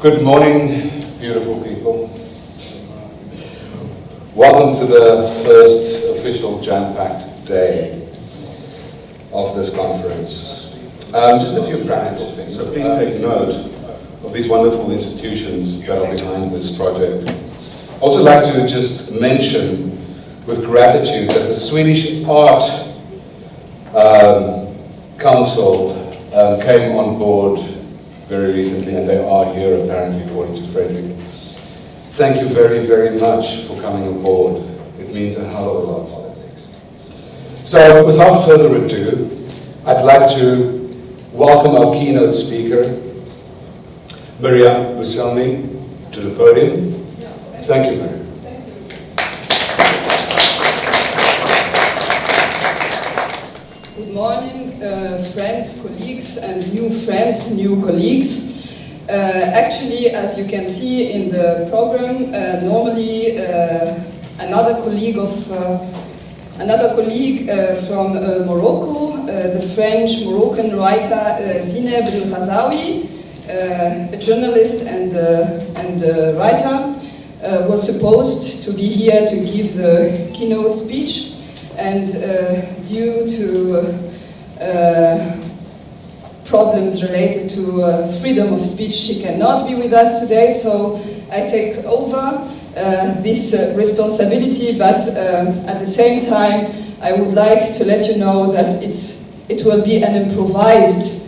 Good morning, beautiful people. Welcome to the first official jam-packed day of this conference. Just a few practical things, so please take note of these wonderful institutions that are behind this project. I'd also like to just mention with gratitude that the Swedish Art Council came on board very recently, and they are here apparently, according to Frederick. Thank you very, very much for coming aboard. It means a hell of a lot of politics. So without further ado, I'd like to welcome our keynote speaker, Meriam Bousselemi, to the podium. Thank you, Meriam. Good morning, friends, colleagues, and new friends, new colleagues. Actually, as you can see in the program, normally another colleague from Morocco, the French-Moroccan writer Zineb El Ghazaoui, a journalist and writer, was supposed to be here to give the keynote speech. And due to problems related to freedom of speech, she cannot be with us today, so I take over this responsibility, but at the same time I would like to let you know that it will be an improvised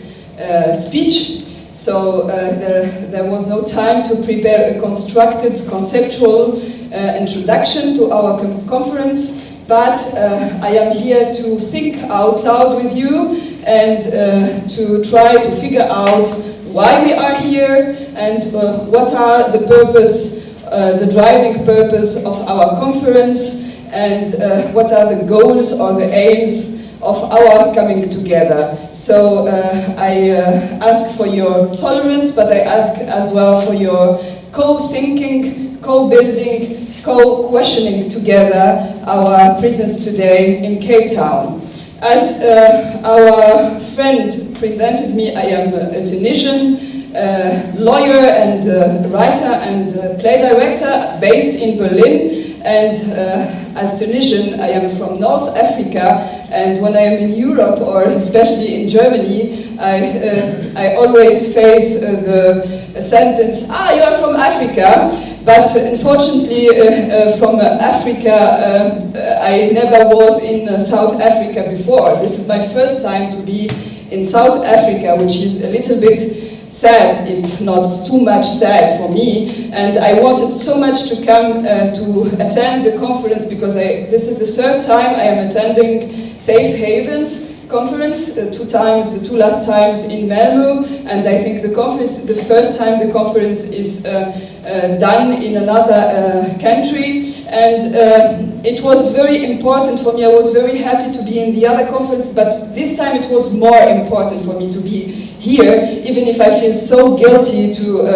speech, so there was no time to prepare a constructed, conceptual introduction to our conference. But I am here to think out loud with you and to try to figure out why we are here and what are the purpose, the driving purpose of our conference, and what are the goals or the aims of our coming together. So I ask for your tolerance, but I ask as well for your co-thinking, co-building, co-questioning together our presence today in Cape Town. As our friend presented me, I am a Tunisian lawyer and writer and play director based in Berlin, and as Tunisian I am from North Africa, and when I am in Europe or especially in Germany, I always face the sentence, you are from Africa. But unfortunately, from Africa, I never was in South Africa before. This is my first time to be in South Africa, which is a little bit sad, if not too much sad for me. And I wanted so much to come to attend the conference because this is the third time I am attending Safe Havens conference, the two last times in Malmö, and I think the first time the conference is done in another country, and it was very important for me. I was very happy to be in the other conference, but this time it was more important for me to be here, even if I feel so guilty to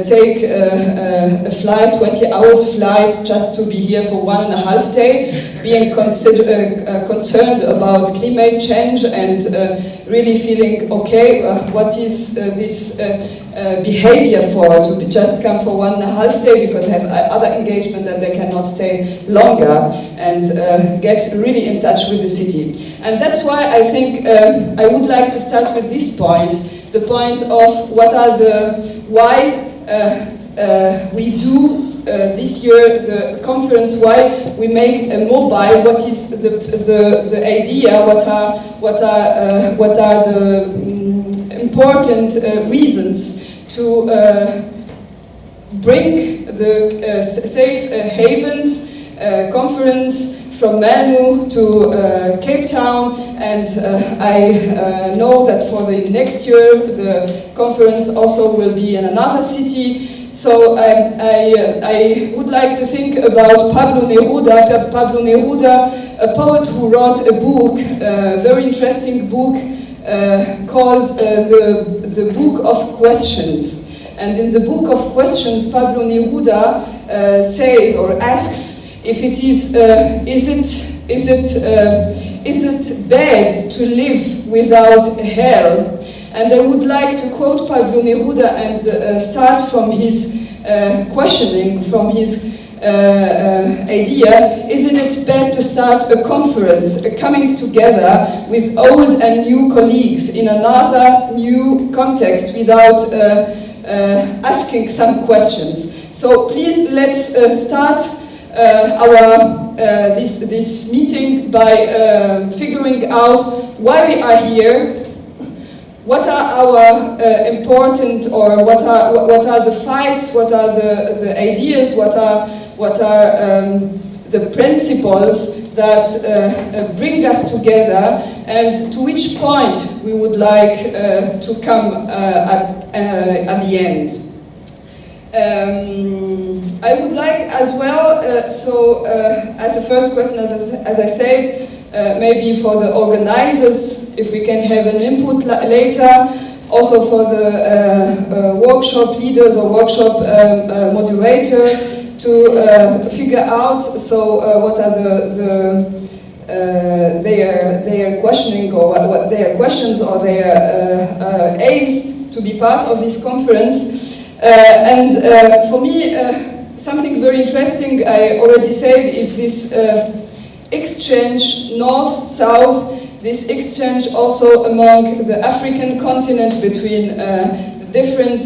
take a flight, 20 hours flight, just to be here for 1.5 days, being concerned about climate change and really feeling, okay, what is this behavior for, to just come for 1.5 days because I have other engagement and they cannot stay longer and get really in touch with the city. And that's why I think I would like to start with this point, the point of what are why we do this year the conference, why we make a mobile, what is the idea, what are the important reasons to bring the Safe Havens conference from Malmö to Cape Town, and I know that for the next year the conference also will be in another city. So I would like to think about Pablo Neruda. Pablo Neruda, a poet who wrote a book, a very interesting book called the Book of Questions. And in the Book of Questions, Pablo Neruda says or asks if it is it bad to live without hell? And I would like to quote Pablo Neruda and start from his questioning, from his idea: isn't it bad to start a conference, a coming together with old and new colleagues in another new context without asking some questions? So please, let's start this meeting by figuring out why we are here, what are our important, or what are the fights, what are the ideas, what are the principles that bring us together, and to which point we would like to come at the end. I would like as well, as a first question, as I said, maybe for the organizers, if we can have an input later, also for the workshop leaders or workshop moderator, to figure out what are their questioning, or what their questions or their aims to be part of this conference. And for me, something very interesting I already said is this exchange north-south, this exchange also among the African continent between the different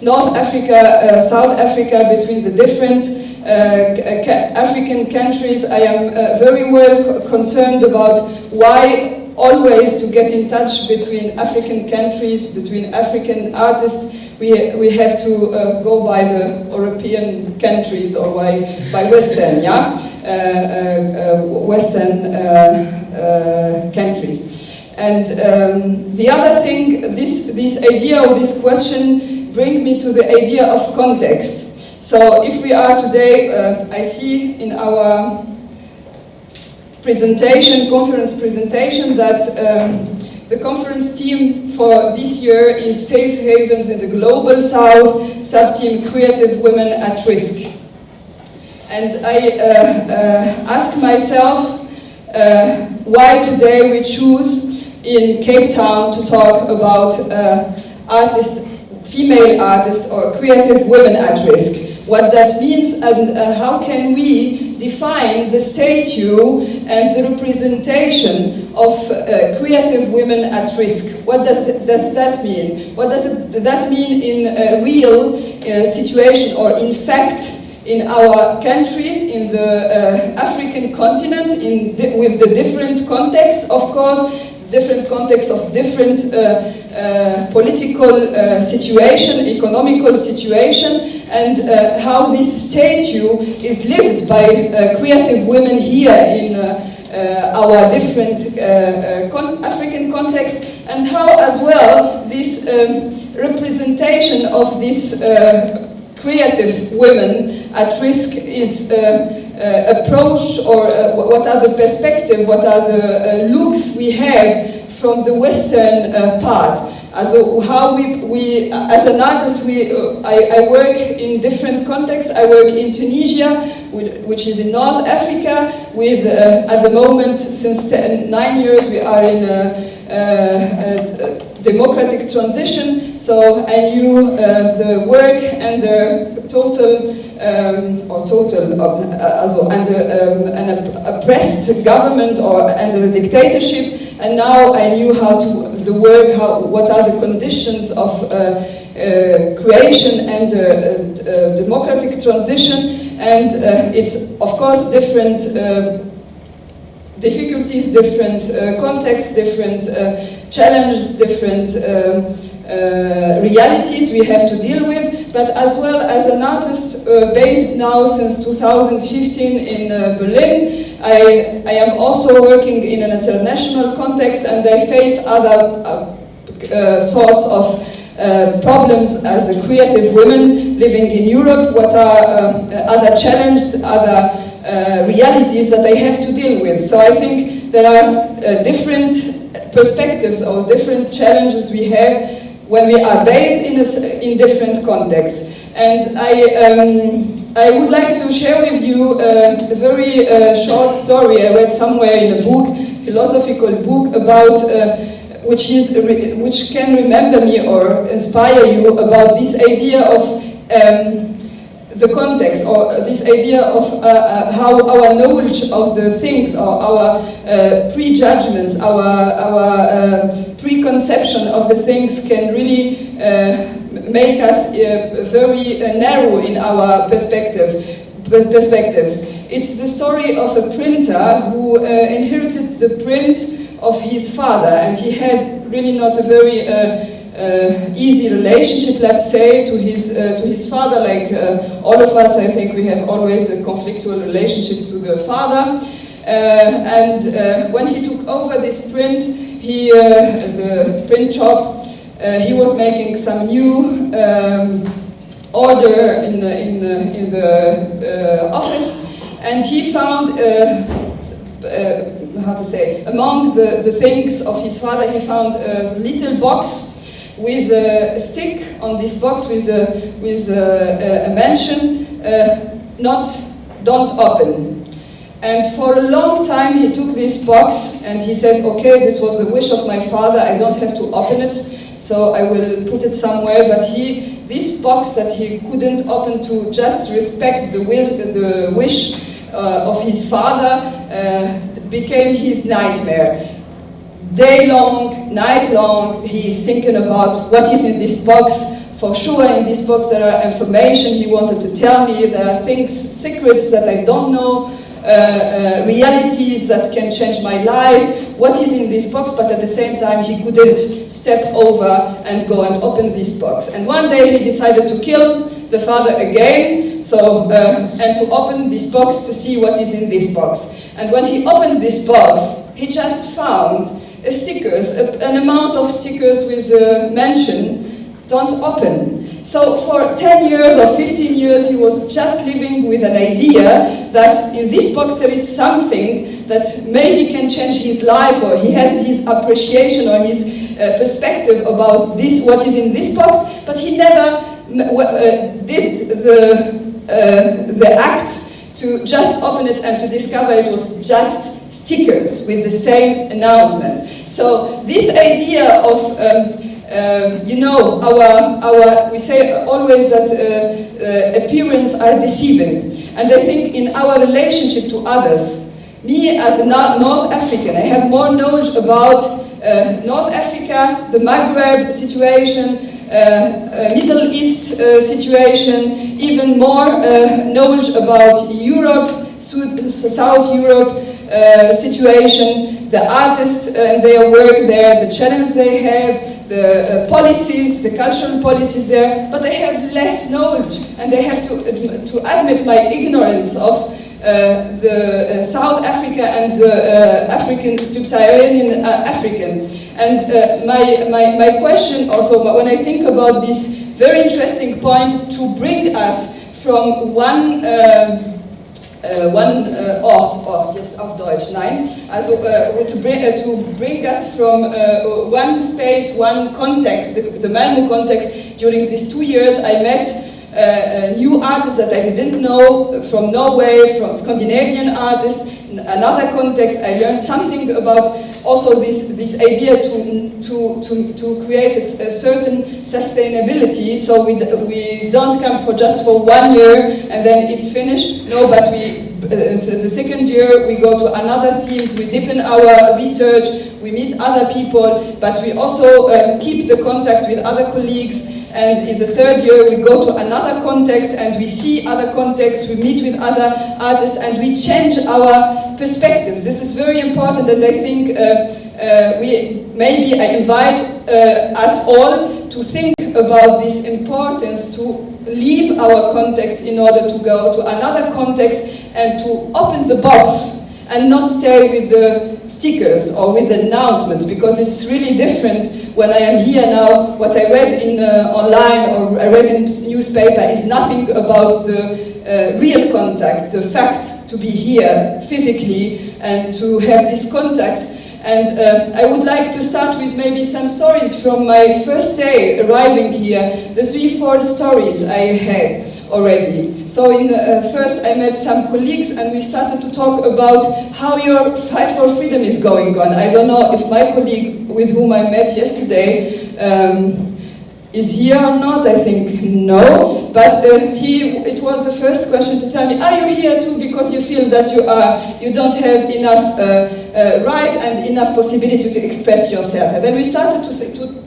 North Africa, South Africa, between the different African countries. I am very well concerned about why always to get in touch between African countries, between African artists, we have to go by the European countries or by Western, Western countries. And the other thing, this idea or this question brings me to the idea of context. So if we are today, I see in our presentation, conference presentation, that the conference theme for this year is Safe Havens in the Global South, sub-theme Creative Women at Risk. And I ask myself why today we choose in Cape Town to talk about female artists or creative women at risk. What that means, and how can we define the statue and the representation of creative women at risk? What does that mean? What does that mean in a real situation, or in fact in our countries, in the African continent, with the different contexts, of course, different contexts of different political situation, economical situation, and how this statue is lived by creative women here in our different African context, and how as well this representation of this creative women at risk is approached, or what are the perspectives, what are the looks we have from the Western part. Also, how we as an artist, I work in different contexts. I work in Tunisia, which is in North Africa, with, at the moment, since 9 years, we are in a democratic transition. So I knew the work and the under an oppressed government or under a dictatorship, and now I knew what are the conditions of creation and democratic transition, and it's of course different difficulties, different contexts, different challenges, different realities we have to deal with, but as well as an artist based now since 2015 in Berlin, I am also working in an international context, and I face other sorts of problems as a creative women living in Europe. What are other challenges, other realities that I have to deal with? So I think there are different perspectives or different challenges we have when we are based in different contexts. And I would like to share with you a very short story I read somewhere in a book, philosophical book, about which can remember me or inspire you about this idea of the context, or this idea of how our knowledge of the things, or our prejudgments, our preconception of the things can really make us very narrow in our perspectives. It's the story of a printer who inherited the print of his father, and he had really not a very easy relationship, let's say, to his father. Like all of us, I think we have always a conflictual relationships to the father. And when he took over this print, the print shop, he was making some new order in the office, and he found how to say, among the things of his father, he found a little box with a stick on this box with a mention, don't open. And for a long time he took this box and he said, okay, this was the wish of my father, I don't have to open it, so I will put it somewhere. But this box that he couldn't open to just respect the wish of his father became his nightmare. Day long, night long, he is thinking about what is in this box. For sure in this box there are information he wanted to tell me, there are things, secrets that I don't know, realities that can change my life, what is in this box, but at the same time he couldn't step over and go and open this box. And one day he decided to kill the father again, and to open this box to see what is in this box. And when he opened this box, he just found stickers, an amount of stickers with the mention, don't open. So for 10 years or 15 years he was just living with an idea that in this box there is something that maybe can change his life, or he has his appreciation or his perspective about this, what is in this box, but he never did the act to just open it and to discover it was just stickers with the same announcement. So this idea of we say always that appearances are deceiving, and I think in our relationship to others, me as a North African, I have more knowledge about North Africa, the Maghreb situation, Middle East situation, even more knowledge about Europe, South Europe situation, the artists and their work there, the challenge they have, the policies, the cultural policies there, but I have less knowledge, and I have to admit my ignorance of the South Africa and the African, Sub-Saharan African. And my question also, when I think about this very interesting point, to bring us from one Ort, yes, auf Deutsch, nein. Also to bring us from one space, one context, the Malmö context. During these 2 years I met new artists that I didn't know, from Norway, from Scandinavian artists, another context. I learned something about also this idea to create a certain sustainability, so we don't come for 1 year and then it's finished. No, but the second year we go to another themes, we deepen our research, we meet other people, but we also keep the contact with other colleagues. And in the third year we go to another context and we see other contexts, we meet with other artists and we change our perspectives. This is very important, and I think I invite us all to think about this importance, to leave our context in order to go to another context and to open the box and not stay with the stickers or with the announcements, because it's really different. When I am here now, what I read in online or I read in newspaper is nothing about the real contact, the fact to be here physically and to have this contact. And I would like to start with maybe some stories from my first day arriving here, the 3-4 stories I had. already. So first I met some colleagues and we started to talk about how your fight for freedom is going on. I don't know if my colleague with whom I met yesterday is here or not. I think no, but it was the first question to tell me, are you here too because you feel that you don't have enough right and enough possibility to express yourself? And then we started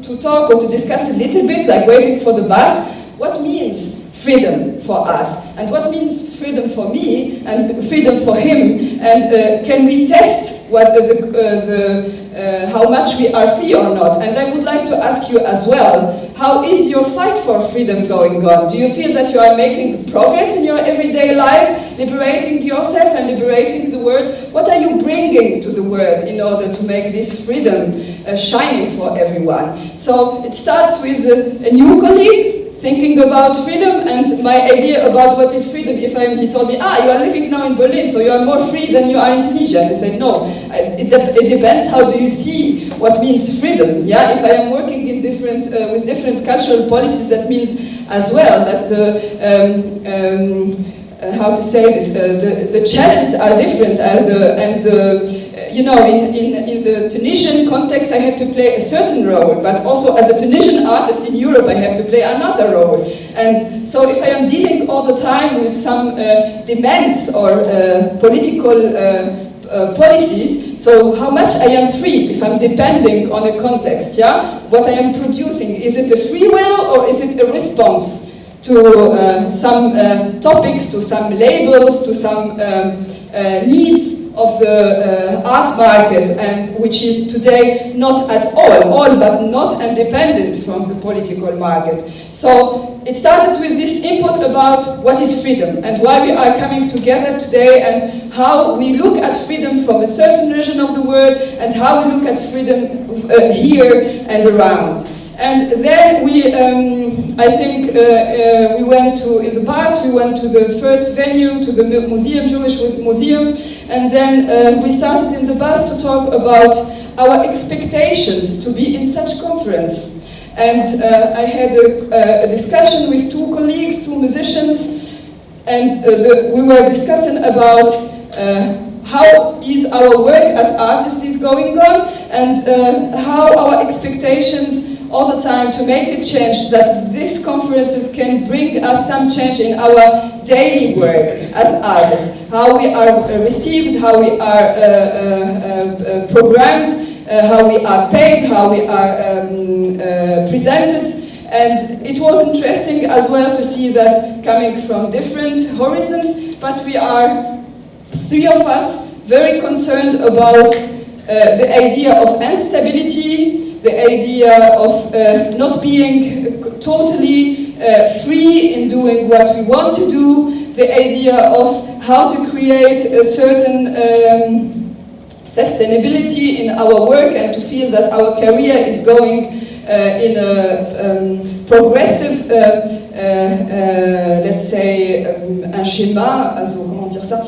to talk or to discuss a little bit, like waiting for the bus, what means freedom for us, and what means freedom for me and freedom for him, and can we test what how much we are free or not? And I would like to ask you as well, how is your fight for freedom going on? Do you feel that you are making progress in your everyday life, liberating yourself and liberating the world? What are you bringing to the world in order to make this freedom shining for everyone? So it starts with a new colleague thinking about freedom and my idea about what is freedom. He told me, you are living now in Berlin, so you are more free than you are in Tunisia. And I said, no, it depends how do you see what means freedom. Yeah, if I am working in with different cultural policies, that means as well that how to say this, the challenges are different, you know, in the Tunisian context, I have to play a certain role, but also as a Tunisian artist in Europe, I have to play another role. And so if I am dealing all the time with some demands or political policies, so how much I am free if I'm depending on a context, yeah? What I am producing, is it a free will or is it a response to some topics, to some labels, to some needs of the art market, and which is today not at all but not independent from the political market. So it started with this input about what is freedom and why we are coming together today and how we look at freedom from a certain region of the world and how we look at freedom here and around. And then we, I think, we went to, in the past, we went to the first venue, to the museum, Jewish Museum, and then we started in the bus to talk about our expectations to be in such conference. And I had a discussion with two colleagues, two musicians, and we were discussing about how is our work as artists is going on, and how our expectations all the time to make a change, that these conferences can bring us some change in our daily work as artists, how we are received, how we are programmed, how we are paid, how we are presented. And it was interesting as well to see that coming from different horizons, but we are, three of us, very concerned about the idea of instability, the idea of not being totally free in doing what we want to do, the idea of how to create a certain sustainability in our work and to feel that our career is going in a progressive, let's say, un schéma, also, comment dire ça?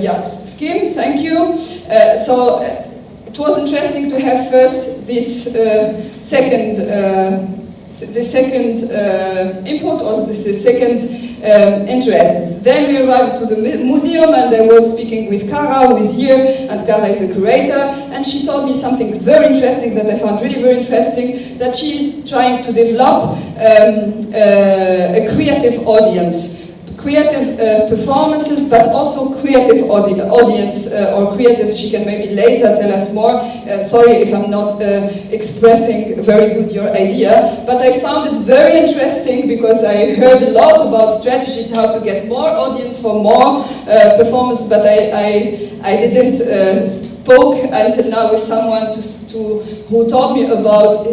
Yeah, scheme, thank you. So it was interesting to have first this second input, or this second interest. Then we arrived to the museum and I was speaking with Kara, who is here, and Kara is a curator, and she told me something very interesting that I found really very interesting, that she is trying to develop a creative audience. Creative performances, but also creative audience or creative. She can maybe later tell us more. Sorry if I'm not expressing very good your idea, but I found it very interesting because I heard a lot about strategies how to get more audience for more performance, but I didn't spoke until now with someone who told me about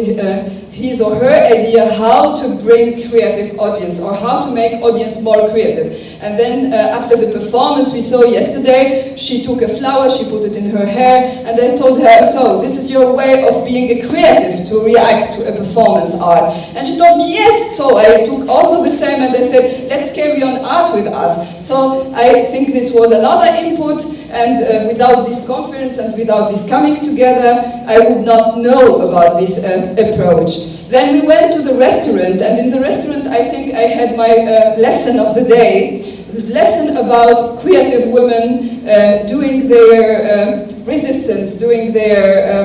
his or her idea how to bring creative audience or how to make audience more creative. And then after the performance we saw yesterday, she took a flower, she put it in her hair, and I told her, so this is your way of being a creative to react to a performance art. And she told me yes, so I took also the same and I said, let's carry on art with us. So I think this was another input. and without this conference and without this coming together, I would not know about this approach. Then we went to the restaurant, and in the restaurant I think I had my lesson of the day, lesson about creative women doing their resistance, doing their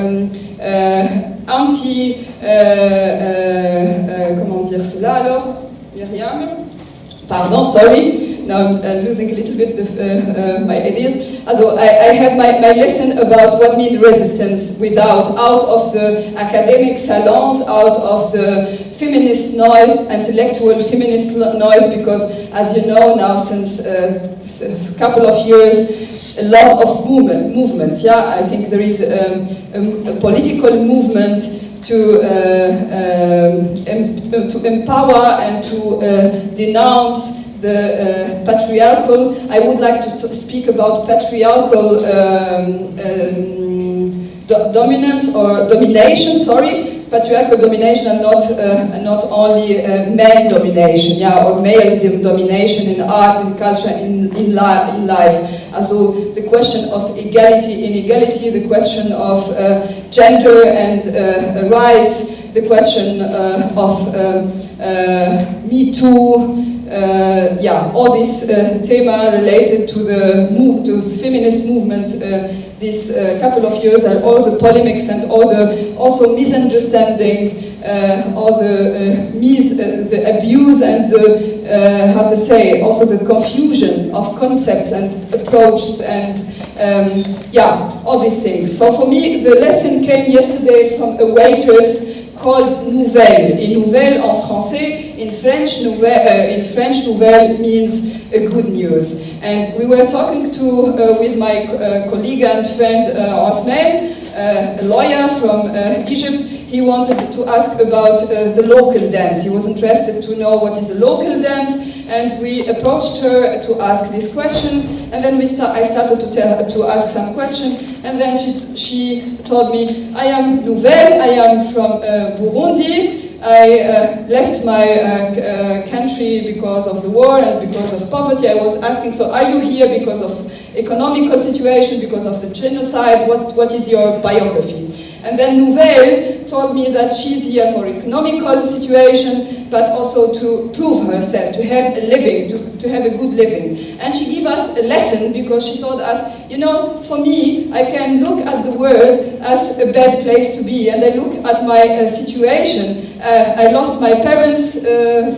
comment dire cela alors, Meriam? Pardon, sorry. Now I'm losing a little bit my ideas. Also, I had my lesson about what means resistance out of the academic salons, out of the feminist noise, intellectual feminist noise, because as you know now since a couple of years, a lot of movements, yeah? I think there is a political movement to empower and to denounce the patriarchal. I would like to speak about patriarchal dominance or domination, sorry, patriarchal domination and not only male domination, yeah, or male domination in art, in culture, in life. Also the question of equality, inequality, the question of gender and rights, the question of Me Too, yeah, all this thema related to the feminist movement this couple of years, and all the polemics and all the also misunderstanding, all the abuse and the how to say, also the confusion of concepts and approaches and yeah, all these things. So for me, the lesson came yesterday from a waitress called Nouvelle. Et Nouvelle en français, in French, Nouvelle means a good news. And we were talking with my colleague and friend Othman, a lawyer from Egypt. He wanted to ask about the local dance. He was interested to know what is a local dance, and we approached her to ask this question. And then I started to ask some question, and then she told me, I am Nouvelle, I am from Burundi. I left my country because of the war and because of poverty. I was asking, so are you here because of economical situation, because of the genocide? What is your biography? And then Nouvelle told me that she's here for economical situation, but also to prove herself, to have a living, to have a good living. And she gave us a lesson because she told us, you know, for me, I can look at the world as a bad place to be, and I look at my situation. I lost my parents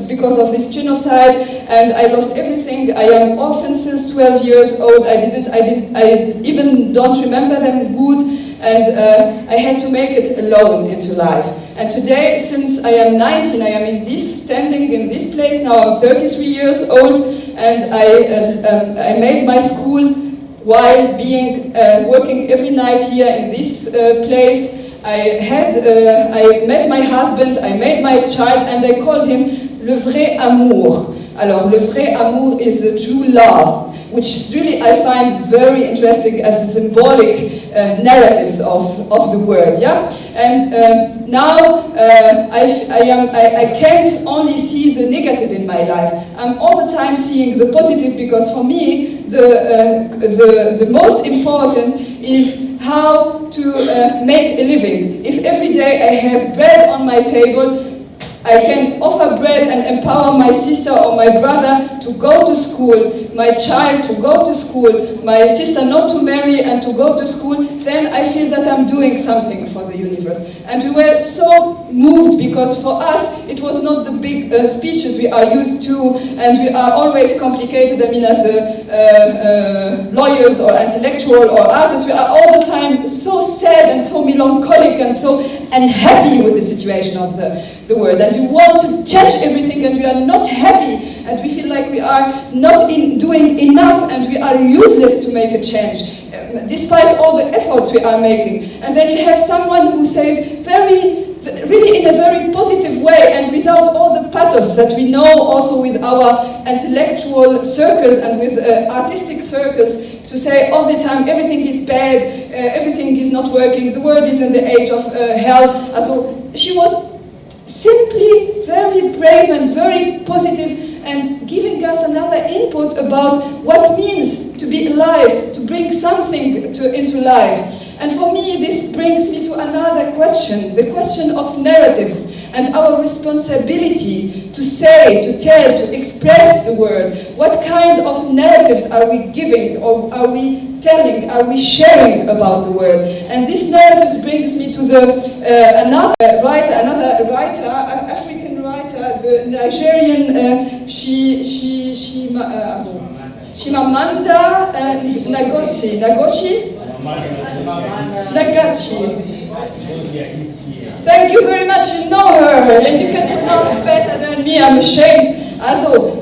because of this genocide, and I lost everything. I am orphan since 12 years old. I even don't remember them good. And I had to make it alone into life. And today, since I am 19, I am standing in this place now. I'm 33 years old, and I made my school while working every night here in this place. I met my husband, I made my child, and I called him le vrai amour. Alors, le vrai amour is a true love, which is really, I find very interesting as a symbolic narratives of the word, yeah? And now I can't only see the negative in my life. I'm all the time seeing the positive, because for me, the most important is how to make a living. If every day I have bread on my table, I can offer bread and empower my sister or my brother to go to school, my child to go to school, my sister not to marry and to go to school, then I feel that I'm doing something for the universe. And we were so moved, because for us it was not the big speeches we are used to, and we are always complicated. I mean, as lawyers or intellectual or artists, we are all the time so sad and so melancholic and so unhappy with the situation of the world. And we want to change everything, and we are not happy, and we feel like we are not doing enough, and we are useless to make a change, despite all the efforts we are making. And then you have someone who says really in a very positive way, and without all the pathos that we know also with our intellectual circles and with artistic circles, to say all the time everything is bad, everything is not working, the world is in the age of hell. So she was simply very brave and very positive, and giving us another input about what it means to to be alive, to bring something into life. And for me, this brings me to another question, the question of narratives and our responsibility to say, to tell, to express the word. What kind of narratives are we giving, or are we telling, are we sharing about the word? And this narratives brings me to the another writer, African writer, the Nigerian Chimamanda Ngozi Adichie. Thank you very much. You know her, and you can pronounce better than me. I'm ashamed.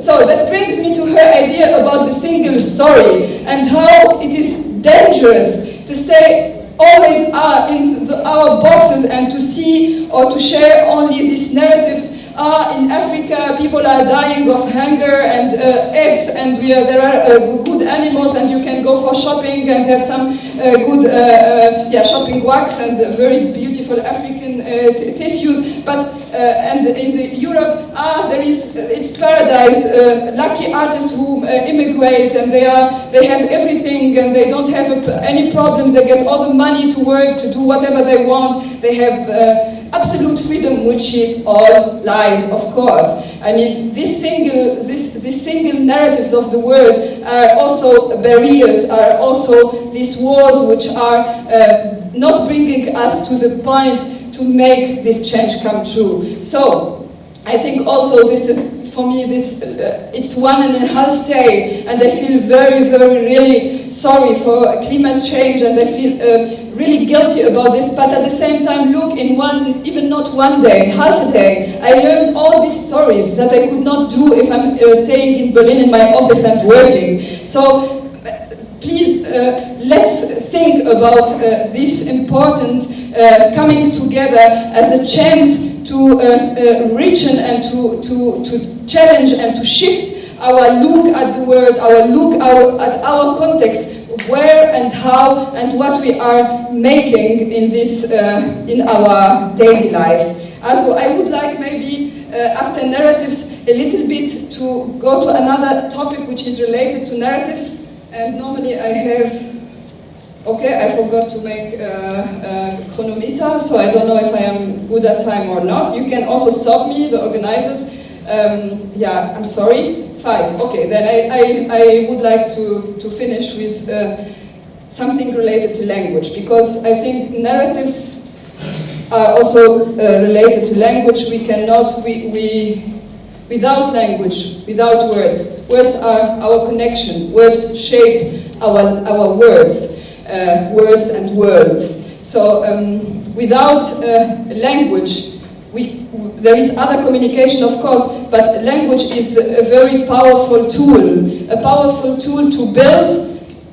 So that brings me to her idea about the single story and how it is dangerous to stay always in our boxes and to see or to share only these narratives. In Africa, people are dying of hunger and AIDS, and there are good animals, and you can go for shopping and have some good shopping wax and very beautiful African tissues. But and in Europe, it's paradise. Lucky artists who immigrate, and they have everything, and they don't have any problems. They get all the money to work, to do whatever they want. They have absolute freedom, which is all lies, of course. I mean, these single narratives of the world are also barriers, are also these walls which are not bringing us to the point to make this change come true. So, I think also this is, for me, it's 1.5 days, and I feel very, very, really sorry for climate change, and I feel really guilty about this, but at the same time, look, in even not 1 day, half a day, I learned all these stories that I could not do if I'm staying in Berlin in my office and working. So please, let's think about this important coming together as a chance to reach and to challenge and to shift our look at the world, our look at our context, where and how and what we are making in this in our daily life. Also, I would like maybe after narratives a little bit to go to another topic which is related to narratives. And normally I have, okay, I forgot to make a chronometer, so I don't know if I am good at time or not. You can also stop me, the organizers. Yeah, I'm sorry. 5. Okay, then I would like to finish with something related to language, because I think narratives are also related to language. We cannot, without language, without words. Words are our connection. Words shape our words, words and worlds. So without language, there is other communication, of course, but language is a very powerful tool to build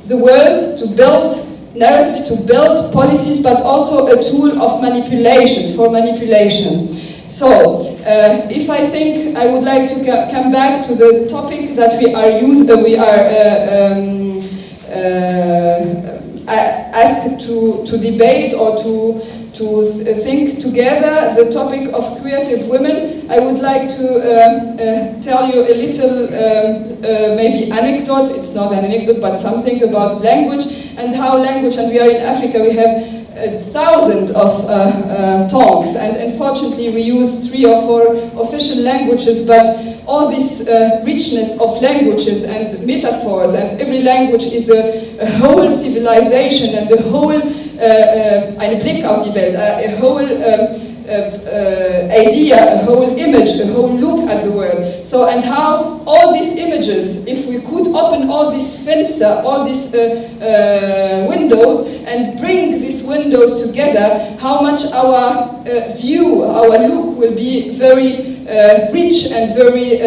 the world, to build narratives, to build policies, but also a tool of manipulation, for manipulation. So, if I think I would like to come back to the topic that we are asked to debate or to think together, the topic of creative women, I would like to tell you a little maybe anecdote. It's not an anecdote, but something about language and how language, and we are in Africa, we have thousands of tongues, and unfortunately we use 3 or 4 official languages, but all this richness of languages and metaphors, and every language is a whole civilization and a whole eine Blick auf die Welt, a whole idea, a whole image, a whole look at the world. So, and how all these images, if we could open all these fenster, all these windows, and bring these windows together, how much our view, our look will be very rich and very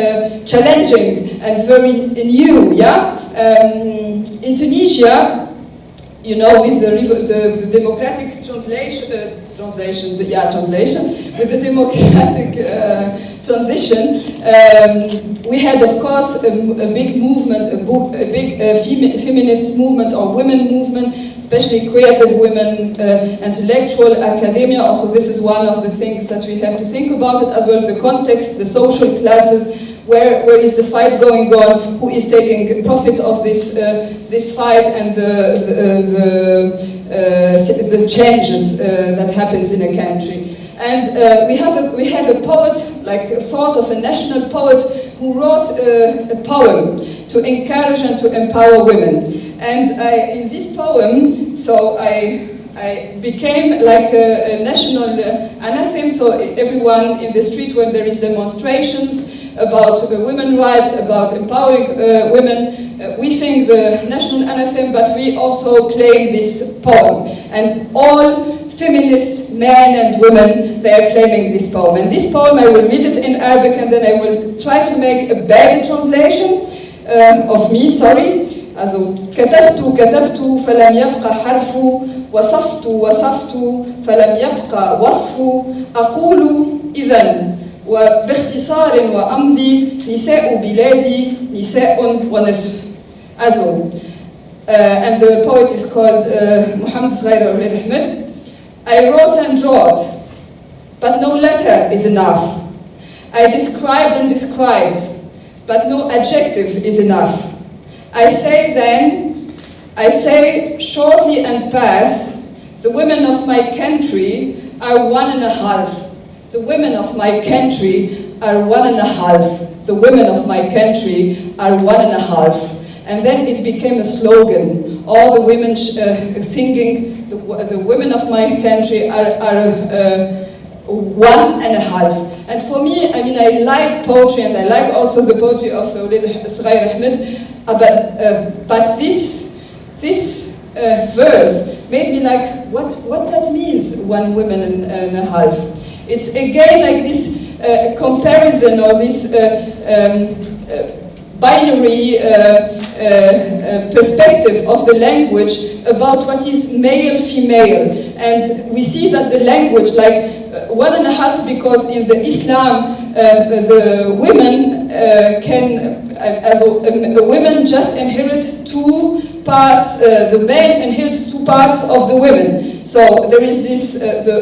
challenging and very new, yeah? In Tunisia, you know, with the democratic translation, with the democratic transition, we had, of course, a big movement, a big feminist movement or women movement, especially creative women, intellectual academia. Also, this is one of the things that we have to think about it as well. The context, the social classes, where is the fight going on, who is taking profit of this fight and the changes that happens in a country. And we have a poet, like a sort of a national poet, who wrote a poem to encourage and to empower women. And in this poem, so I became like a national anthem, so everyone in the street when there is demonstrations about women's rights, about empowering women, we sing the national anthem, but we also claim this poem. And all feminist men and women, they are claiming this poem. And this poem, I will read it in Arabic and then I will try to make a bad translation of me, sorry. Also, كتبت فلم يبقى حرف وصفت فلم يبقى وصف أقول إذن وباختصار وأمضي نساء بلادي نساء ونصف. Also, and the poet is called Mohammed Sghair Ahmed. I wrote and wrote, but no letter is enough. I described and described, but no adjective is enough. I say shortly and pass, the women of my country are 1.5. The women of my country are 1.5. The women of my country are 1.5. And then it became a slogan. All the women singing, the women of my country are 1.5. And for me, I mean, I like poetry and I like also the poetry of Sghair Ahmed, but this verse made me like, what that means, 1 woman and a half. It's again like this comparison or this binary perspective of the language about what is male-female. And we see that the language, like 1.5, because in the Islam, the women women just inherit 2 parts, the men inherit 2 parts of the women. So there is this,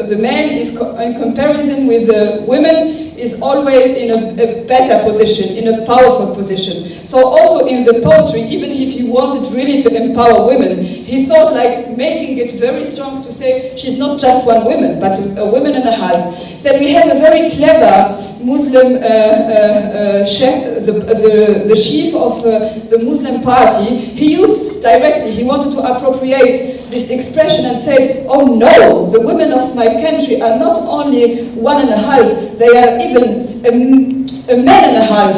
the man is in comparison with the women is always in a better position, in a powerful position. So also in the poetry, even if he wanted really to empower women, he thought like making it very strong to say she's not just 1 woman, but a woman and a half. Then we have a very clever Muslim, the chief of the Muslim party, he used directly, he wanted to appropriate this expression and said, oh no, the women of my country are not only 1.5, they are even a man and a half.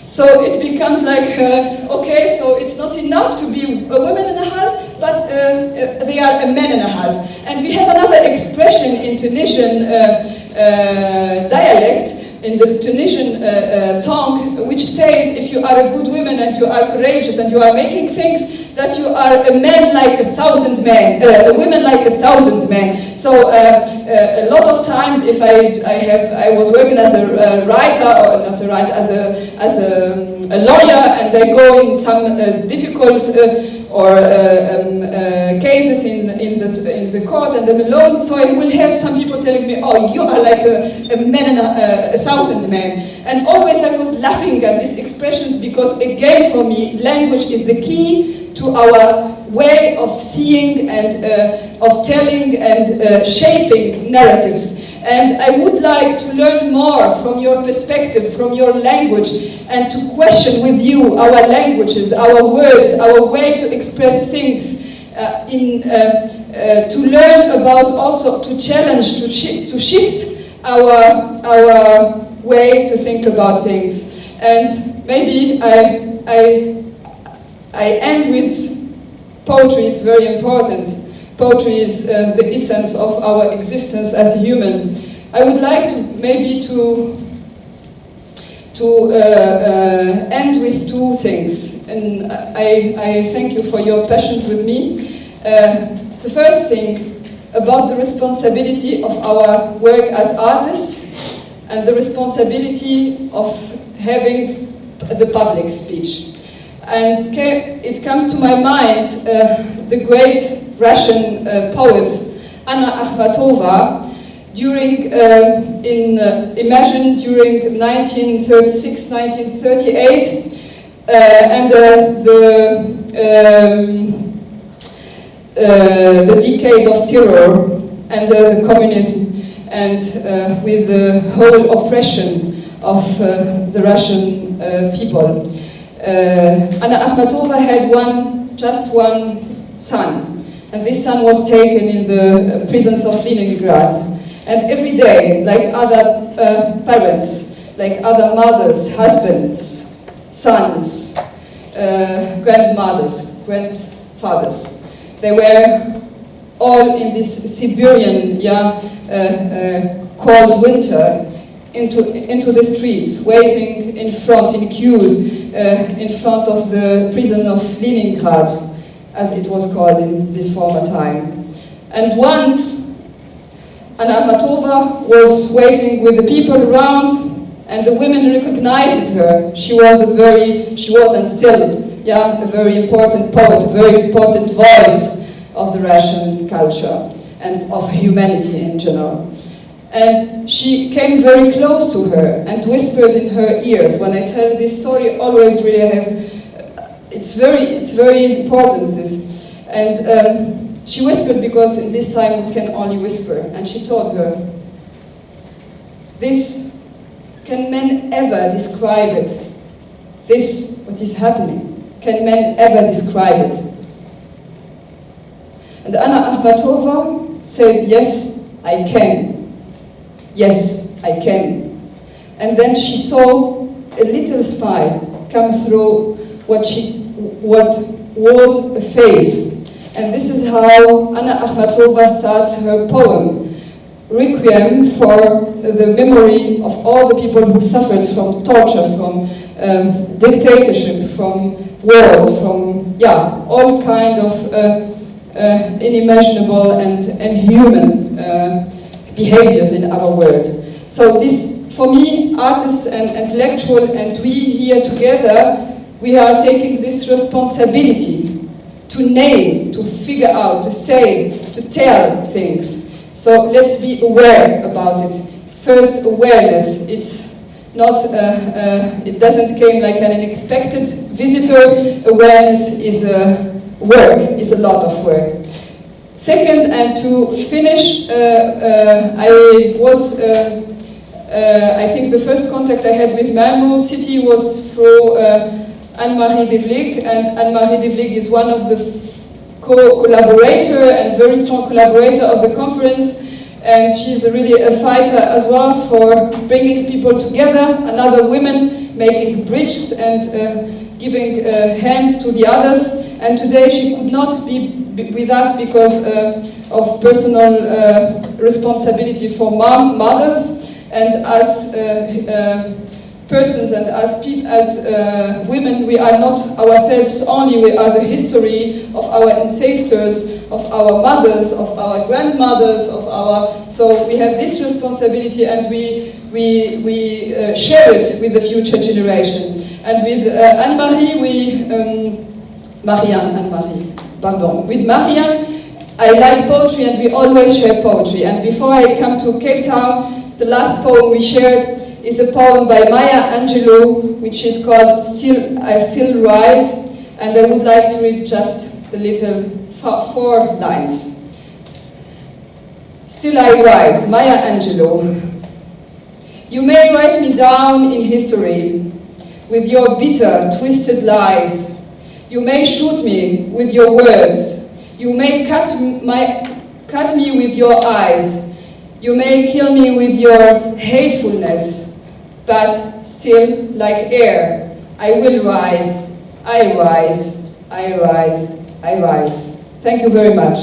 So it becomes like, okay, so it's not enough to be a woman and a half, but they are a man and a half. And we have another expression in Tunisian dialect, in the Tunisian tongue, which says if you are a good woman and you are courageous and you are making things, that you are a man like 1,000 men, a woman like 1,000 men. So a lot of times, if I was working as a writer, or not a writer, as a lawyer, and I go in some difficult cases in the court, and I'm alone. So I will have some people telling me, "Oh, you are like a man and 1,000 men." And always I was laughing at these expressions because, again, for me, language is the key to our way of seeing and of telling and shaping narratives. And I would like to learn more from your perspective, from your language, and to question with you our languages, our words, our way to express things, to learn about also, to challenge, to shift our way to think about things. And maybe I end with poetry. It's very important. Poetry is the essence of our existence as a human. I would like to maybe to end with 2 things, and I thank you for your patience with me. The first thing about the responsibility of our work as artists and the responsibility of having the public speech. And it comes to my mind the great Russian poet Anna Akhmatova. during, imagine during 1936, 1938, and the decade of terror and the communism, and with the whole oppression of the Russian people. Anna Akhmatova had just one son, and this son was taken in the prisons of Leningrad. And every day, like other parents, like other mothers, husbands, sons, grandmothers, grandfathers, they were all in this Siberian cold winter into the streets, waiting in front, in queues, in front of the prison of Leningrad, as it was called in this former time. And once Anna Akhmatova was waiting with the people around, and the women recognized her. She was and still, a very important poet, a very important voice of the Russian culture and of humanity in general. And she came very close to her and whispered in her ears. When I tell this story, always really it's very important, this. And she whispered because in this time we can only whisper. And she told her, this, can men ever describe it? This, what is happening, can men ever describe it? And Anna Akhmatova said, yes, I can. Yes, I can. And then she saw a little smile come through what was a face. And this is how Anna Akhmatova starts her poem, Requiem for the memory of all the people who suffered from torture, from dictatorship, from wars, from all kind of unimaginable and inhuman behaviors in our world. So this, for me, artist and intellectual, and we here together, we are taking this responsibility to name, to figure out, to say, to tell things. So let's be aware about it. First, awareness. It's not, it doesn't come like an unexpected visitor. Awareness is work, is a lot of work. Second, and to finish, I think the first contact I had with Malmö city was through Anne-Marie de Vlieg, and Anne-Marie de Vlieg is one of the collaborator and very strong collaborator of the conference, and she's really a fighter as well for bringing people together, another women, making bridges and giving hands to the others. And today she could not be with us because of personal responsibility for mothers, and as persons and as women, we are not ourselves only, we are the history of our ancestors, of our mothers, of our grandmothers, of our, so we have this responsibility, and we share it with the future generation. And with Anne-Marie, with Meriam, I like poetry, and we always share poetry. And before I come to Cape Town, the last poem we shared is a poem by Maya Angelou, which is called I Still Rise, and I would like to read just the little 4 lines. Still I rise, Maya Angelou. You may write me down in history with your bitter, twisted lies. You may shoot me with your words. You may cut me with your eyes. You may kill me with your hatefulness. But still, like air, I will rise, I rise, I rise, I rise. Thank you very much.